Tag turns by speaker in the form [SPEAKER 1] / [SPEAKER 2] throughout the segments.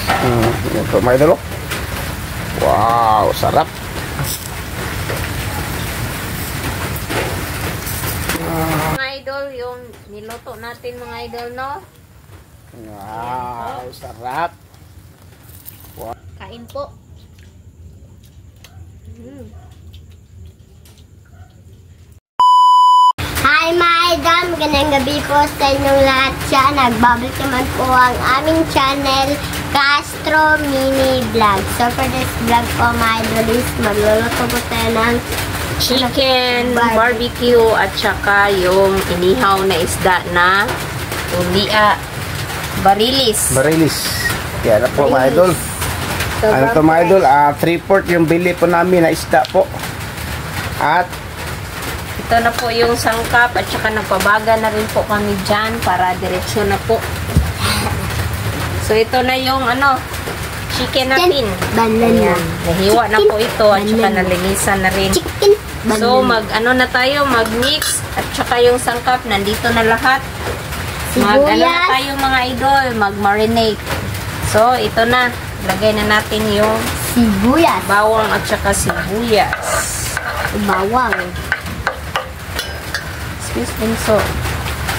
[SPEAKER 1] Yan po mga idol. Wow, sarap.
[SPEAKER 2] Mga idol, yung niluto natin mga idol, no?
[SPEAKER 1] Wow, sarap. Wow.
[SPEAKER 2] Kain po.
[SPEAKER 3] Hi mga idol, magandang gabi po sa inyong lahat dyan. Nagbabalik naman po ang aming channel, Castro Mini Vlog. So for this vlog po mga idol is magluluto po tayo ng
[SPEAKER 2] Chicken, barbecue, at saka yung inihaw na isda na barilis.
[SPEAKER 1] Barilis. Kaya na po mga idol. Ano to mga idol? 3/4 yung bili po namin na isda po. At
[SPEAKER 2] Ito na po yung sangkap at saka nagpabaga na rin po kami dyan para diretsyo na po. So ito na yung chicken natin. Ayan. Nahiwa na po ito at saka nalinisan na rin.
[SPEAKER 3] chicken.
[SPEAKER 2] So na tayo, mag-mix at saka yung sangkap nandito na lahat. Na tayo mga idol, mag-marinate. So ito na, lagay na natin yung
[SPEAKER 3] Sibuyas.
[SPEAKER 2] bawang at saka sibuyas.
[SPEAKER 3] Bawang.
[SPEAKER 2] Excuse me, so.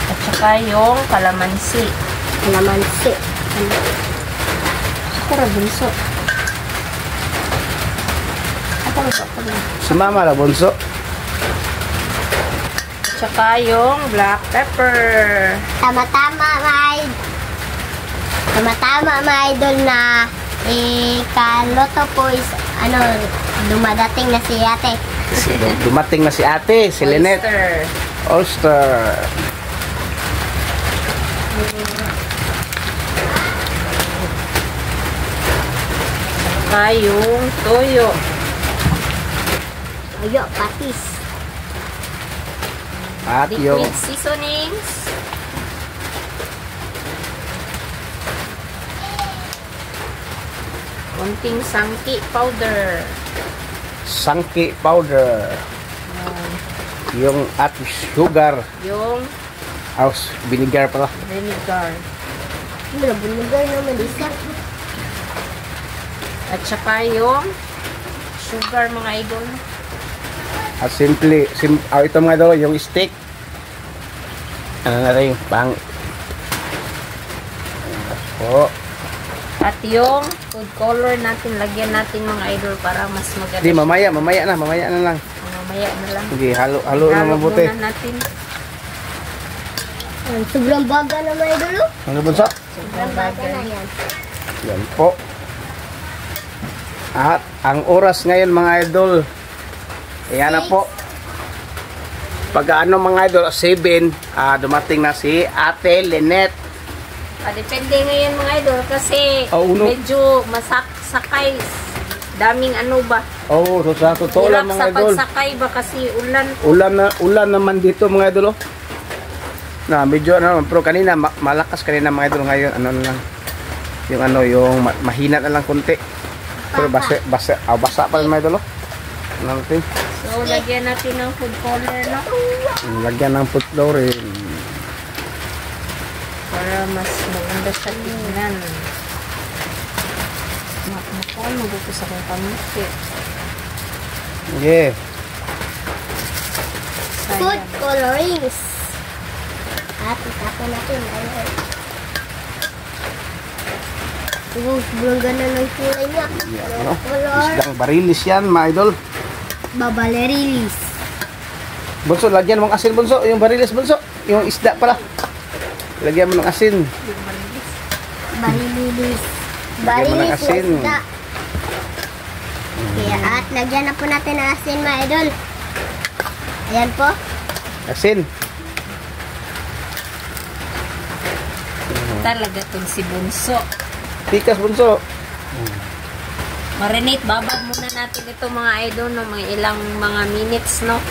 [SPEAKER 2] At saka yung kalamansi.
[SPEAKER 3] Kalamansi.
[SPEAKER 2] Ako ra bunso. Ako ra.
[SPEAKER 1] si Mama la bunso.
[SPEAKER 2] At saka yung black pepper.
[SPEAKER 3] Tama-tama mga idol na kaloto po is dumadating na si ate.
[SPEAKER 1] Dumating na si ate, si Lynette. Oyster.
[SPEAKER 2] Saka yung toyo.
[SPEAKER 3] Ayo, patis.
[SPEAKER 1] At yung
[SPEAKER 2] Liquid seasonings. Konting sangki powder.
[SPEAKER 1] sangki powder. Yung at sugar.
[SPEAKER 2] Yung
[SPEAKER 1] Vinegar pala.
[SPEAKER 2] vinegar.
[SPEAKER 3] Bunugan naman isa.
[SPEAKER 2] At saka yung sugar mga idol.
[SPEAKER 1] At ito mga idol, yung steak. Na rin, pang. Po.
[SPEAKER 2] At yung food color natin, lagyan natin mga idol para mas maganda.
[SPEAKER 1] Di, mamaya na lang.
[SPEAKER 2] Mamaya na lang.
[SPEAKER 1] Sige, halo na mabuti.
[SPEAKER 2] Muna natin.
[SPEAKER 3] Sobrang baga na mga idol.
[SPEAKER 1] Ano bunso?
[SPEAKER 3] Sobrang baga na yan.
[SPEAKER 1] Yan po. At ang oras ngayon mga idol, ayan na po. Pag mga idol, 7, dumating na si Ate Lynette.
[SPEAKER 2] Depende ngayon mga idol kasi medyo masakay. Daming ba?
[SPEAKER 1] Oh, so sa totoo lang
[SPEAKER 2] hirap
[SPEAKER 1] mga
[SPEAKER 2] sa
[SPEAKER 1] idol.
[SPEAKER 2] pagsakay ba kasi ulan.
[SPEAKER 1] Ulan naman dito mga idol. Na medyo pero kanina malakas kanina mga idol, ngayon na lang. Yung mahina na lang konti. Pero basa pa rin mga idol. Natin.
[SPEAKER 2] So lagyan natin ng food color
[SPEAKER 1] Lagyan ng food coloring.
[SPEAKER 2] para mas maganda siya tingnan. Makuha mo dito sa kong kamuti.
[SPEAKER 1] Yeah.
[SPEAKER 3] Food colorings. At itapon natin. Sobrang ganda ng kulay niya. Color.
[SPEAKER 1] Isdang barilis yan mga idol.
[SPEAKER 3] Babalerilis.
[SPEAKER 1] Bunso, lagyan mong asin bunso. Yung barilis bunso. Yung isda pala. Lagyan mo ng asin.
[SPEAKER 3] Barilis.
[SPEAKER 1] Lagyan mo ng
[SPEAKER 3] Barilis
[SPEAKER 1] asin.
[SPEAKER 3] na isda. Okay, at lagyan na po natin ng asin mga idol. Ayan po.
[SPEAKER 1] Asin.
[SPEAKER 2] Talaga itong si Bunso.
[SPEAKER 1] Tikas bunso.
[SPEAKER 2] Marinate, babad muna natin ito mga idol ng mga ilang mga minutes, no?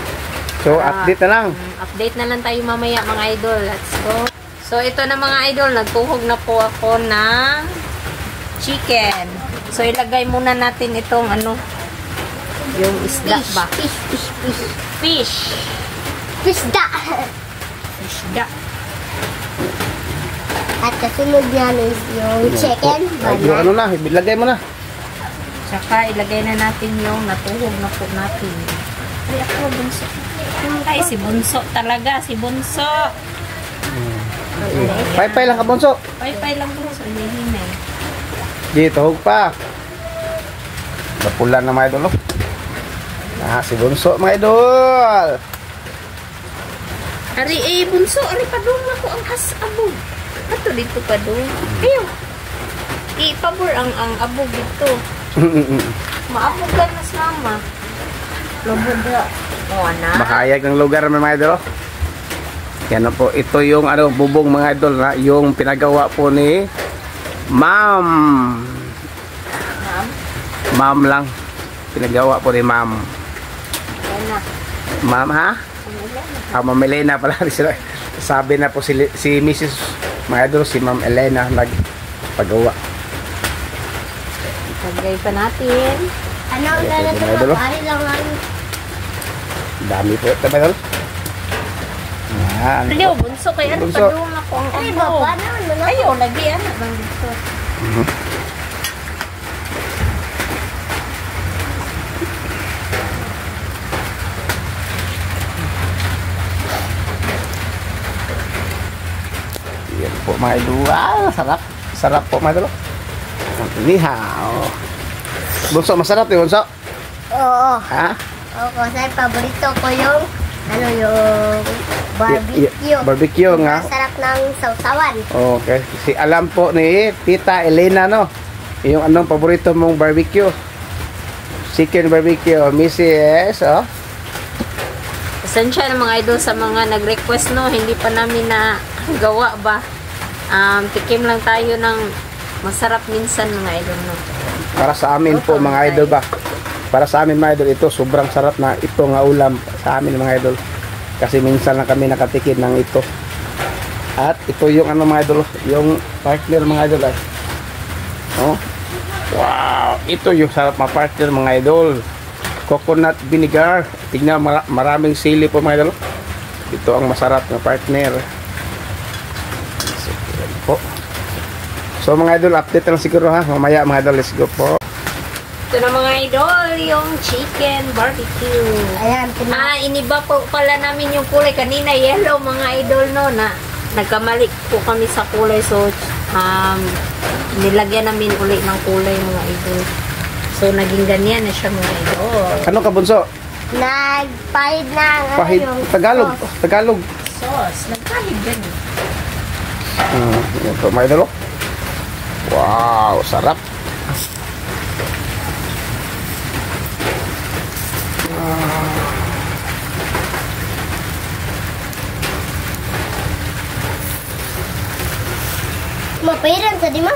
[SPEAKER 1] So, update na lang.
[SPEAKER 2] Update na lang tayo mamaya mga idol. Let's go. So, ito na mga idol. Nagtuhog na po ako ng chicken. So, ilagay muna natin itong yung isda ba? Fish.
[SPEAKER 3] Isda.
[SPEAKER 2] Isda.
[SPEAKER 3] At kasunod niyan is yung chicken
[SPEAKER 1] Ay, yung ano
[SPEAKER 3] banana.
[SPEAKER 1] na, ilagay mo na.
[SPEAKER 2] Tsaka ilagay na natin yung natuhog na po natin. Ay, ako bunso. Ay, si bunso talaga, si bunso.
[SPEAKER 1] Pay-pay lang ka, bunso.
[SPEAKER 2] Pay-pay lang bunso, hinihinay.
[SPEAKER 1] Dito, hug pa. Napulan na mga idol, oh. Si bunso, mga idol.
[SPEAKER 2] Ari, bunso, ari pa doon ako ang abog. Ato dito pa doon. Ayaw. Ipabor ang abog dito. Maabog ka na sa mama. Lubog na. O, anak.
[SPEAKER 1] Makayag ng lugar mga idol, oh. Yan na po, ito yung ano, bubong mga idol na yung pinagawa po ni Ma'am.
[SPEAKER 2] Ma'am.
[SPEAKER 1] Ma'am lang. Pinagawa po ni Ma'am.
[SPEAKER 2] Yan na.
[SPEAKER 1] Ma'am, ha? Ma'am Elena pala. Sabi na po si Mrs. mga idol, si Ma'am Elena nagpagawa.
[SPEAKER 2] Lagay pa natin.
[SPEAKER 3] Ano ang
[SPEAKER 1] Ito,
[SPEAKER 3] lalito
[SPEAKER 1] mga idol,
[SPEAKER 3] mo?
[SPEAKER 1] oh.
[SPEAKER 3] Pari lang ang
[SPEAKER 1] Dami po ito mga idol. Yan.
[SPEAKER 2] Ayaw, bunso. Kaya ano
[SPEAKER 1] Bunso.
[SPEAKER 2] pa doon ako ang
[SPEAKER 3] Ay, ba?
[SPEAKER 2] abog.
[SPEAKER 3] Paano? Ano?
[SPEAKER 2] Ayaw, lagyan na lang dito.
[SPEAKER 1] Yan po mga idol. Sarap. Sarap po mga idol. Nihaw. Bunso, masarap yun, bunso.
[SPEAKER 3] Oo.
[SPEAKER 1] Ha?
[SPEAKER 3] Oo, kasi paborito ko yung yung barbecue.
[SPEAKER 1] Barbecue nga.
[SPEAKER 3] Masarap ng sausawan.
[SPEAKER 1] Okay. Si alam po ni Tita Elena, no? Yung anong paborito mong barbecue? Chicken barbecue. Mrs. Oh.
[SPEAKER 2] Pasensya na mga idol sa mga nag-request, no. Hindi pa namin na gawa ba. Tikim lang tayo ng masarap minsan mga idol, no.
[SPEAKER 1] Para sa amin po mga idol ba? Para sa amin mga idol, ito sobrang sarap na ito nga ulam sa amin mga idol. Kasi minsan lang kami nakatikim ng ito. At ito yung ano mga idol, yung partner mga idol ay. Oh. Wow, ito yung sarap na partner mga idol. Coconut vinegar. Tingnan, maraming sili po mga idol. Ito ang masarap na partner. So, yan po. So mga idol, update lang siguro ha. Mamaya mga idol, let's go po.
[SPEAKER 2] Ito na mga idol, yung chicken barbecue.
[SPEAKER 3] Ayan,
[SPEAKER 2] Iniba po pala namin yung kulay. Kanina yellow mga idol, no, na nagkamali po kami sa kulay. So, nilagyan namin ulit ng kulay mga idol. So, naging ganyan na siya mga idol.
[SPEAKER 1] Ano ka bunso?
[SPEAKER 3] nagpahid ng
[SPEAKER 1] Pahid, Tagalog. Tagalog.
[SPEAKER 2] Sauce. Nagpahid din.
[SPEAKER 1] Yan po, mga idol. Wow, sarap.
[SPEAKER 3] Mapahiran sa di ma?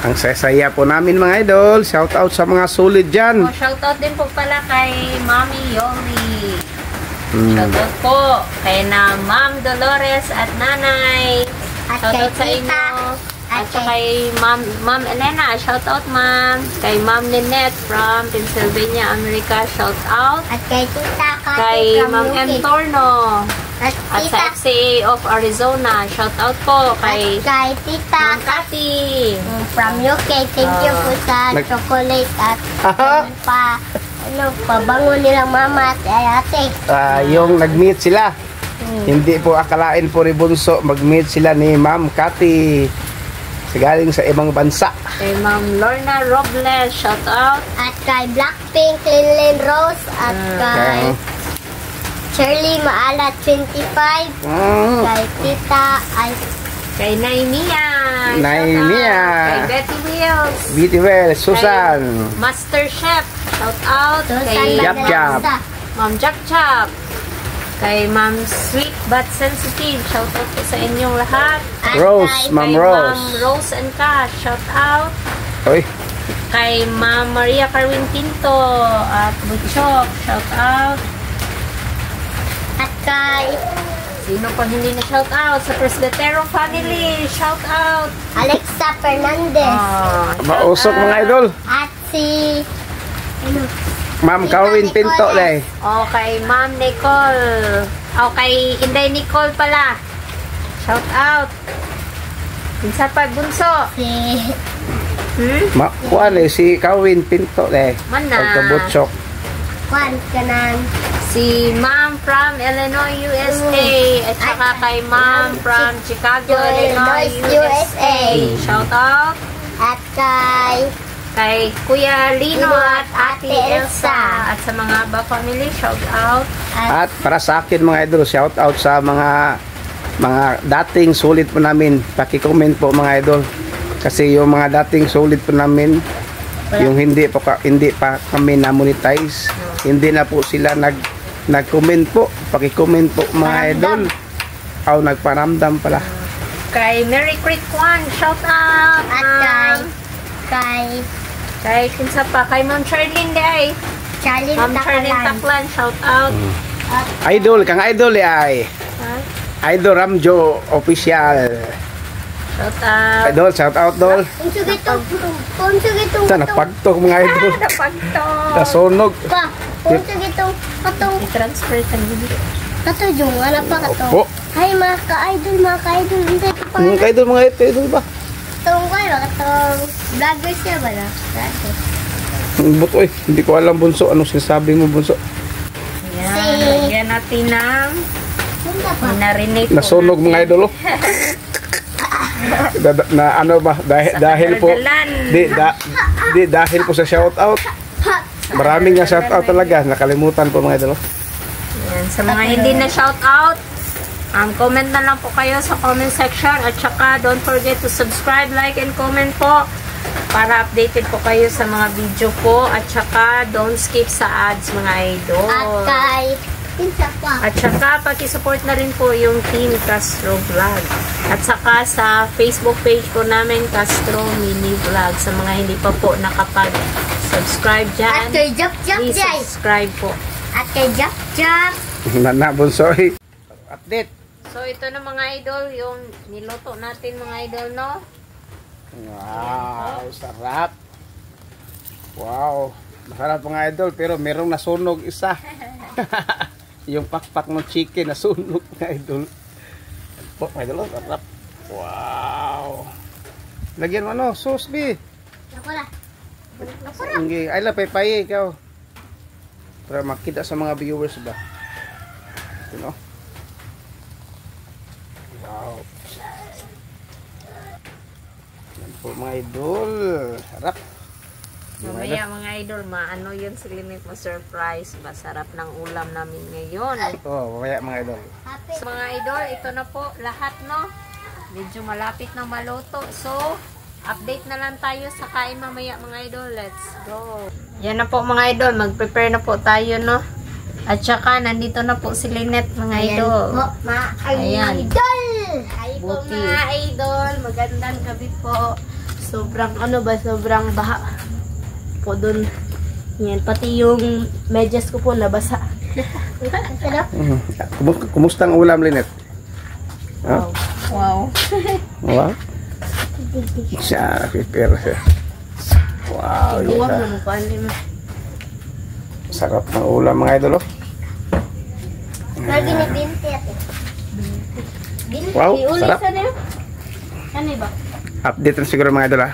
[SPEAKER 1] Ang sasaya po namin mga idol. Shout out sa mga solid dyan.
[SPEAKER 2] Shoutout din po pala kay Mami Yori. Shoutout po kay na Ma'am Dolores at Nanay.
[SPEAKER 3] At
[SPEAKER 2] Shoutout sa
[SPEAKER 3] kay
[SPEAKER 2] inyo.
[SPEAKER 3] Tita.
[SPEAKER 2] At kay Ma'am Elena. Shoutout Ma'am. Kay Ma'am Lynette from Pennsylvania, America. Shoutout.
[SPEAKER 3] At kay Tita Kati
[SPEAKER 2] Kay
[SPEAKER 3] from
[SPEAKER 2] Ma'am
[SPEAKER 3] UK.
[SPEAKER 2] M. Torno.
[SPEAKER 3] At
[SPEAKER 2] At
[SPEAKER 3] Tita,
[SPEAKER 2] sa FCA of Arizona. Shoutout po kay
[SPEAKER 3] kay Tita
[SPEAKER 2] Ma'am Cathy.
[SPEAKER 3] from UK. Thank you po sa
[SPEAKER 1] Nag-
[SPEAKER 3] chocolate at pabango nilang mama at ate.
[SPEAKER 1] Yung nag-meet sila. Hindi po akalain po ni Bunso mag-meet sila ni Ma'am Cathy. Galing sa ibang bansa.
[SPEAKER 2] Kay Ma'am Lorna Robles. Shoutout.
[SPEAKER 3] At kay Blackpink, Linlin Rose. At kay Shirley Maala 25. Kay Tita ay
[SPEAKER 2] Kay Naimia.
[SPEAKER 1] Naimia.
[SPEAKER 2] Kay Betty Wills.
[SPEAKER 1] BTW, Susan.
[SPEAKER 2] Kay Master Chef. Shout out.
[SPEAKER 3] Susan
[SPEAKER 2] Kay
[SPEAKER 1] Jap Jap.
[SPEAKER 3] Bandalansa.
[SPEAKER 2] Ma'am Jack Chap. Kay Ma'am Sweet But Sensitive. Shout out po sa inyong lahat.
[SPEAKER 3] At
[SPEAKER 1] Rose,
[SPEAKER 3] kay
[SPEAKER 1] Ma'am
[SPEAKER 2] Kay
[SPEAKER 1] Rose.
[SPEAKER 2] Ma'am Rose and Cash. Shout out.
[SPEAKER 1] Oy,
[SPEAKER 2] Kay Ma'am Maria Carwin Pinto. At Butchok. Shout out.
[SPEAKER 3] At kay
[SPEAKER 2] Sino pa hindi na shout out? Sa Presbytero family. Shout out.
[SPEAKER 3] Alexa Fernandez.
[SPEAKER 1] mausok mga idol.
[SPEAKER 3] At si
[SPEAKER 1] Ma'am Carwin Pinto
[SPEAKER 3] Nicolas.
[SPEAKER 1] lay.
[SPEAKER 2] O kay Ma'am Nicole. kay Inday Nicole pala. Shout out. Kinsa pa bunso?
[SPEAKER 3] Si...
[SPEAKER 1] Kuan si Kawin Pinto
[SPEAKER 2] Mana?
[SPEAKER 1] Pagkabutsok.
[SPEAKER 3] Kwan ka nan.
[SPEAKER 2] Si Ma'am from Illinois, USA. At saka kay Ma'am from Chicago, Illinois, USA. Shout out.
[SPEAKER 3] At kay
[SPEAKER 2] Kuya Lino at Ate Elsa. At sa mga Aba family, shout out.
[SPEAKER 1] At para sa akin mga idol, shout out sa mga dating sulit po namin. Paki-comment po mga idol. Kasi yung mga dating sulit po namin, yung hindi pa kami na-monetize, hindi na po sila nag-comment po. Paki-comment po mga idol. Nagparamdam pala.
[SPEAKER 2] Kay Mary Creek One, shout out.
[SPEAKER 3] At kay
[SPEAKER 2] kinsa pa? Kay Ma'am Charlene day. Ma'am Charlene Taklan, shout out.
[SPEAKER 1] Idol, kang idol ay. Idol Ramjo Official.
[SPEAKER 2] Shout out.
[SPEAKER 1] Idol, shout out dol.
[SPEAKER 3] Unsa gitong
[SPEAKER 1] Sa napagtok mga idol.
[SPEAKER 2] Napagtok.
[SPEAKER 1] Nasunog.
[SPEAKER 3] Pa, unsa gitong katong
[SPEAKER 2] I-transfer ka nito.
[SPEAKER 3] katong wala pa katong.
[SPEAKER 1] Opo.
[SPEAKER 3] Hi mga ka-idol, unsa pa?
[SPEAKER 1] Mga idol, mga idol ba?
[SPEAKER 3] Katong katong vlogger siya ba na?
[SPEAKER 1] Buto hindi ko alam bunso. Anong sinasabi mo bunso?
[SPEAKER 2] Ayan, lagyan natin ng marinate.
[SPEAKER 1] Nasunog mga idol. Na ano ba? Dahil po dahil po sa shout out. Maraming nga shout out talaga. Nakalimutan po mga idol.
[SPEAKER 2] Ayan, sa mga hindi na shout out, comment na lang po kayo sa comment section at saka don't forget to subscribe, like, and comment po para updated po kayo sa mga video po at saka don't skip sa ads mga idol. At saka paki-support na rin po yung Team Castro Vlog. At saka sa Facebook page po namin Castro Mini Vlog. Sa mga hindi pa po nakapag-subscribe dyan, please subscribe po.
[SPEAKER 3] At kay Jack.
[SPEAKER 1] Bunsoy. Update.
[SPEAKER 2] So ito na mga idol, yung niluto natin mga idol, no?
[SPEAKER 1] Wow, sarap. Wow, masarap mga idol, pero merong nasunog isa. Yung pakpak ng chicken nasunog mga idol. Oh, mga idol, sarap. Wow. Lagyan mo ano, sauce bi. Hindi, ay la pay ikaw. Para makita sa mga viewers ba. You know? Wow. Yan po mga idol. Sarap.
[SPEAKER 2] Mamaya mga idol, maano yun si Limit mo surprise. Masarap ng ulam namin ngayon.
[SPEAKER 1] Mamaya mga idol.
[SPEAKER 2] So mga idol, ito na po lahat, no? Medyo malapit na maluto. So, update na lang tayo sa kain mamaya mga idol. Let's go. Yan na po mga idol, mag-prepare na po tayo, no? At saka, nandito na po si Lynette mga idol. Ayan.
[SPEAKER 3] Hi po
[SPEAKER 2] Buti.
[SPEAKER 3] mga idol. Magandang gabi po. Sobrang sobrang baha po dun. Yan, pati yung medyas ko po nabasa.
[SPEAKER 1] Kumusta ang ulam, Lynette? Huh?
[SPEAKER 2] Wow.
[SPEAKER 1] Wow. Siya, prepare siya. Wow,
[SPEAKER 2] Huwag
[SPEAKER 1] yun
[SPEAKER 2] na mo paano.
[SPEAKER 1] sarap ng ulam mga idol.
[SPEAKER 3] Lagi ni Binti ate.
[SPEAKER 1] Wow, sarap.
[SPEAKER 3] Ano ba?
[SPEAKER 1] Update na siguro mga idol ha.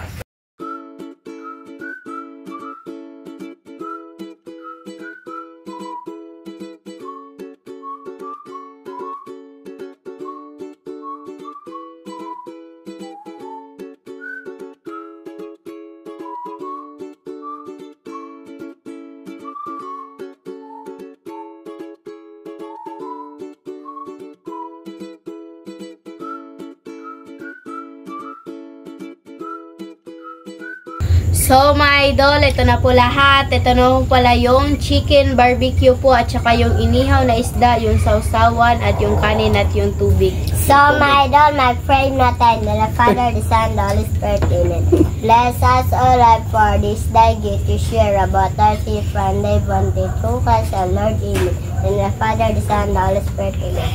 [SPEAKER 3] So, mga idol, ito na po lahat. Ito na po pala yung chicken barbecue po at saka yung inihaw na isda, yung sausawan at yung kanin at yung tubig. So, mga idol, mag-pray natin. The Father, the Son, the Holy Spirit, Amen. Bless us all for this day, get to share about us from day one day through us, our Lord, Amen. And the Father, the Son, the Holy Spirit, Amen.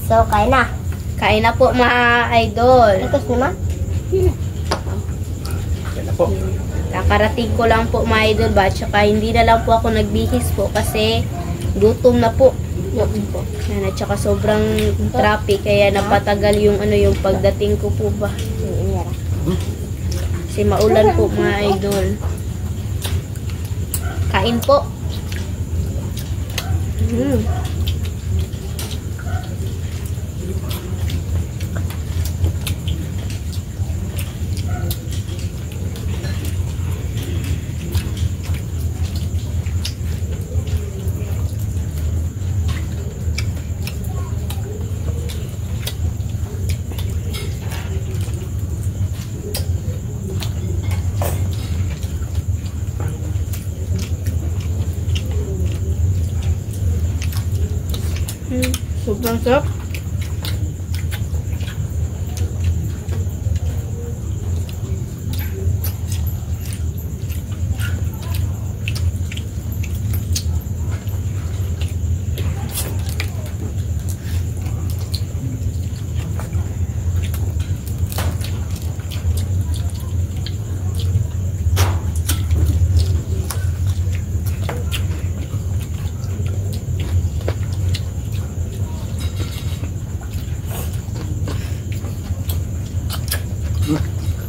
[SPEAKER 3] So, kain na. Kain na po, mga idol. Ikos naman?
[SPEAKER 1] Yan na po.
[SPEAKER 3] Nakarating ko lang po mga idol ba, tsaka hindi na lang po ako nagbihis po kasi gutom na po.
[SPEAKER 2] Yan, at saka sobrang traffic kaya napatagal yung yung pagdating ko po ba. Kasi maulan po mga idol. Kain po. Sobrang sarap.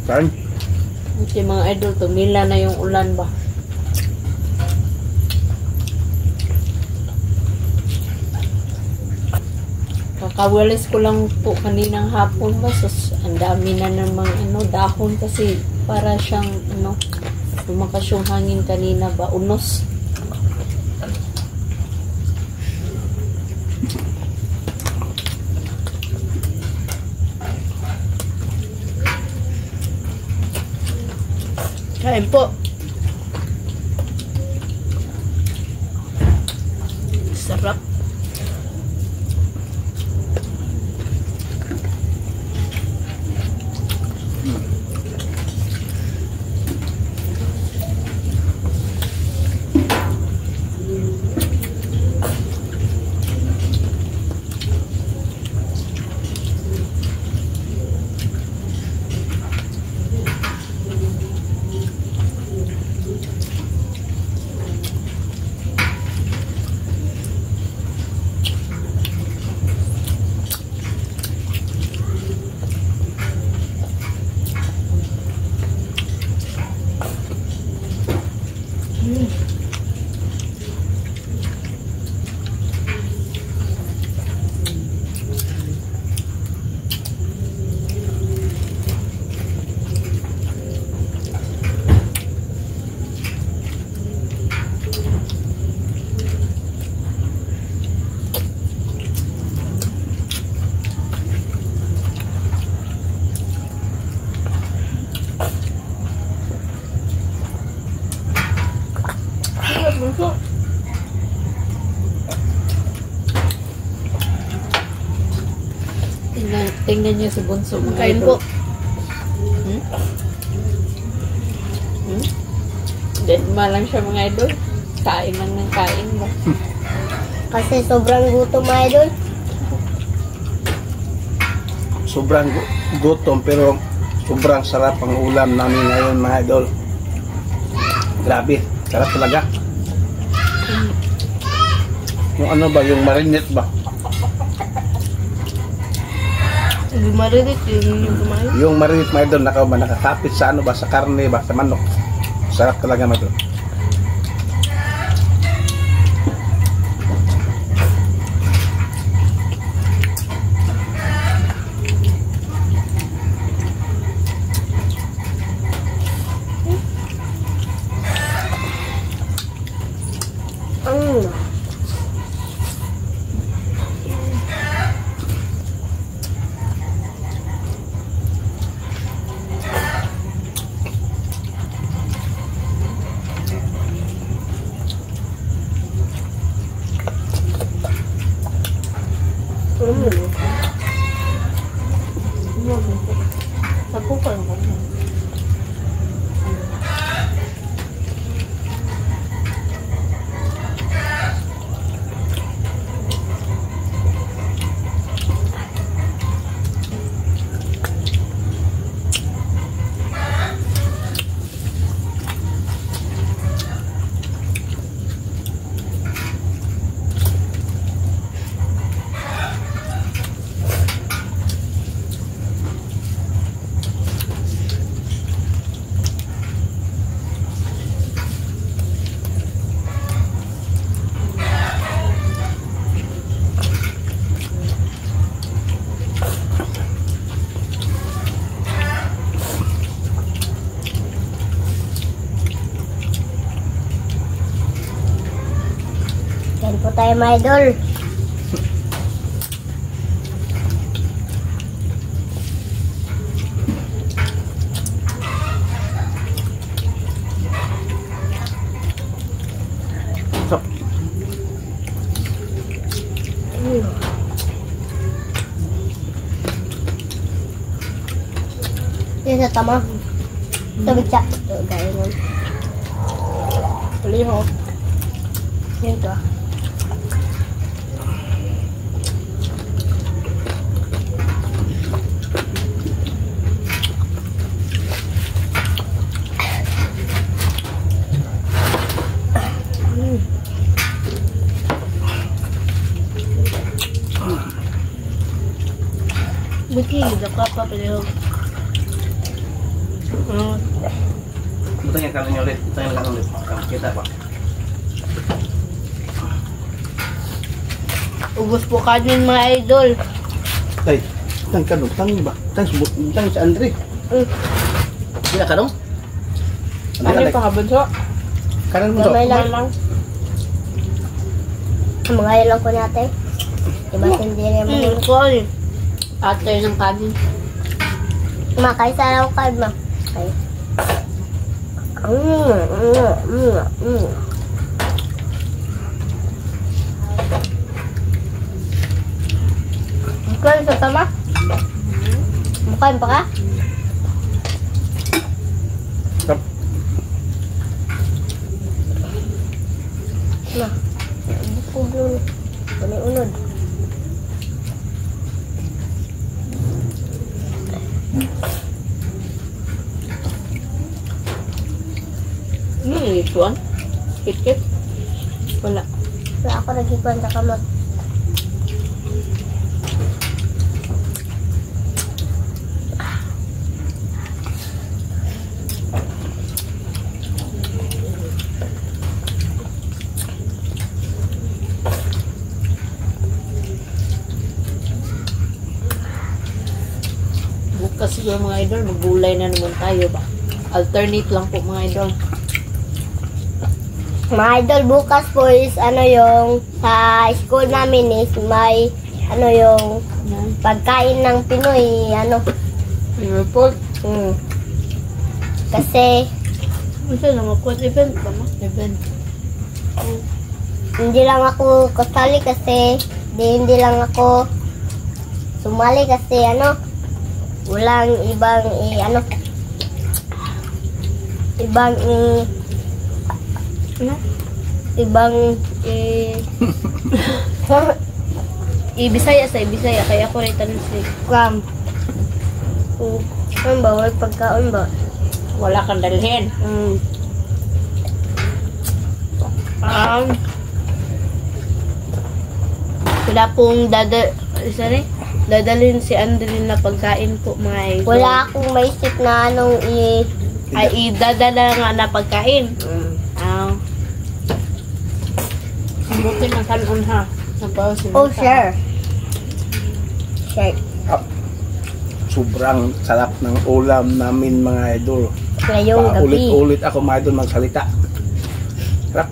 [SPEAKER 1] Kain.
[SPEAKER 2] Kasi mga idol, tumila na yung ulan ba. Kakawalis ko lang po kaninang hapon ba. Ang dami na namang dahon kasi para siyang lumakas yung hangin kanina ba. Unos. Kain po. Sarap. Tingnan niyo si Bunso.
[SPEAKER 3] Kain po.
[SPEAKER 2] Dead ma lang siya mga idol. Kain lang ng kain ba.
[SPEAKER 3] Kasi sobrang gutom mga idol.
[SPEAKER 1] Sobrang gutom pero sobrang sarap ang ulam namin ngayon mga idol. Grabe, sarap talaga. Yung yung marinate ba?
[SPEAKER 3] Yung marinate, yung kumain.
[SPEAKER 1] Yung marinate mga idol, nakakapit sa sa karne ba, sa manok. Sarap talaga mga idol.
[SPEAKER 3] po tayo mga idol.
[SPEAKER 1] So,
[SPEAKER 3] Yan sa tama. Tubig siya. Ito, gaya nun. Uli ho. Yan to. Buti, dapat pa pala.
[SPEAKER 1] butang yang kalian ulit. Butang yang ulit. Kita pak.
[SPEAKER 2] Ubus po kanin mga idol.
[SPEAKER 1] Tay, tang kanong tang ba? Tang si Andre. Tidak kanong?
[SPEAKER 2] Ano pa nga bunso?
[SPEAKER 1] Kanan mo
[SPEAKER 3] Gamay
[SPEAKER 1] so.
[SPEAKER 3] lang. Mga ilang ko natin. Diba hindi rin mo.
[SPEAKER 2] Ko eh. Atay ng kanin.
[SPEAKER 3] Makaisa lang ka ma. Okay. Bukan sa tama? Bukan pa ka?
[SPEAKER 1] Stop.
[SPEAKER 3] Nah, belum. Ini unod.
[SPEAKER 2] Ituan. Kit-kit. Wala.
[SPEAKER 3] Wala ako nagikuan sa kamot.
[SPEAKER 2] Bukas siguro mga idol, maggulay na naman tayo ba? Alternate lang po mga idol.
[SPEAKER 3] Mga idol, bukas po is ano yung sa school namin is may ano yung pagkain ng Pinoy, ano.
[SPEAKER 2] Report.
[SPEAKER 3] Kasi
[SPEAKER 2] Ano na mag-quote event ba mo? Event.
[SPEAKER 3] hindi lang ako kasali kasi hindi lang ako sumali kasi ano walang ibang ano ibang
[SPEAKER 2] Ano?
[SPEAKER 3] ibang
[SPEAKER 2] Ibisaya sa Ibisaya. Kaya ako rin tanong si
[SPEAKER 3] Kram. Ano ba? Wala pagkaon ba?
[SPEAKER 2] wala kang dalhin. Wala pong dadalhin si Andrin na pagkain po mga idol.
[SPEAKER 3] Wala akong maisip na anong
[SPEAKER 2] Ay, idadala nga na pagkain. Buti ng kanon ha.
[SPEAKER 3] Oh, sure. Sure.
[SPEAKER 1] Sobrang sarap ng ulam namin mga idol.
[SPEAKER 3] Ngayong gabi.
[SPEAKER 1] Ulit-ulit ako mga idol magsalita. Sarap.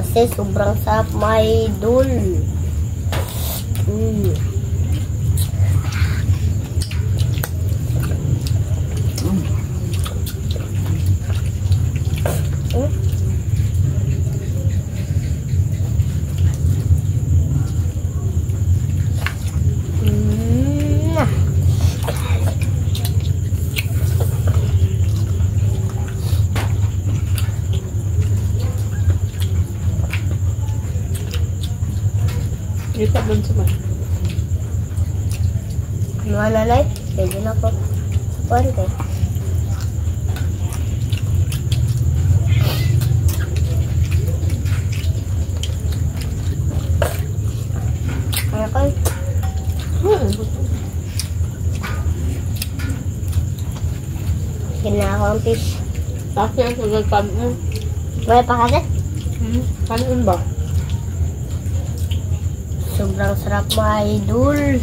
[SPEAKER 3] Kasi sobrang sarap mga idol.
[SPEAKER 2] Hindi pa bunso man.
[SPEAKER 3] Mga nanay, pwede na po. Konti. Kaya ko. Gina ako ang fish.
[SPEAKER 2] Kasi ang sagal kanon.
[SPEAKER 3] May pa kasi?
[SPEAKER 2] Kanon ba?
[SPEAKER 3] Sobrang sarap mga idol.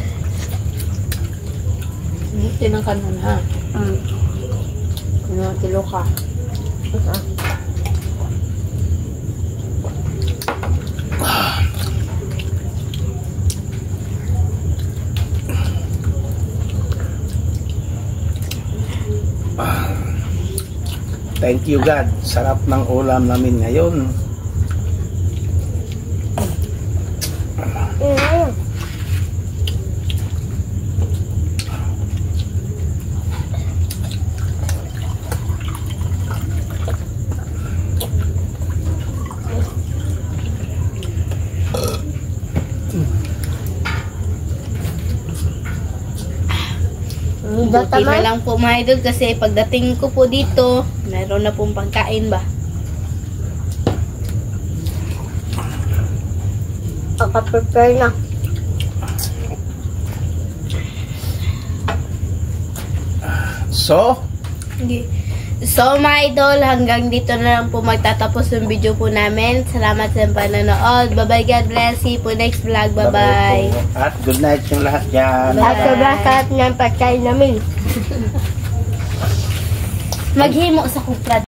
[SPEAKER 2] Buti ng kanon ha. Tilo ka.
[SPEAKER 1] Thank you God. Sarap ng ulam namin ngayon.
[SPEAKER 2] Buti na lang po mga idol kasi pagdating ko po dito, meron na pong pagkain ba?
[SPEAKER 3] Paka-prepare na.
[SPEAKER 1] So,
[SPEAKER 2] So mga idol, hanggang dito na lang po magtatapos yung video po namin. Salamat sa panonood. Bye-bye, God bless. See you po next vlog. Bye-bye.
[SPEAKER 1] po. At good night yung lahat dyan.
[SPEAKER 2] Bye.
[SPEAKER 3] At sobrang sarap ng pagkain namin.
[SPEAKER 2] Maghimo sa kupra.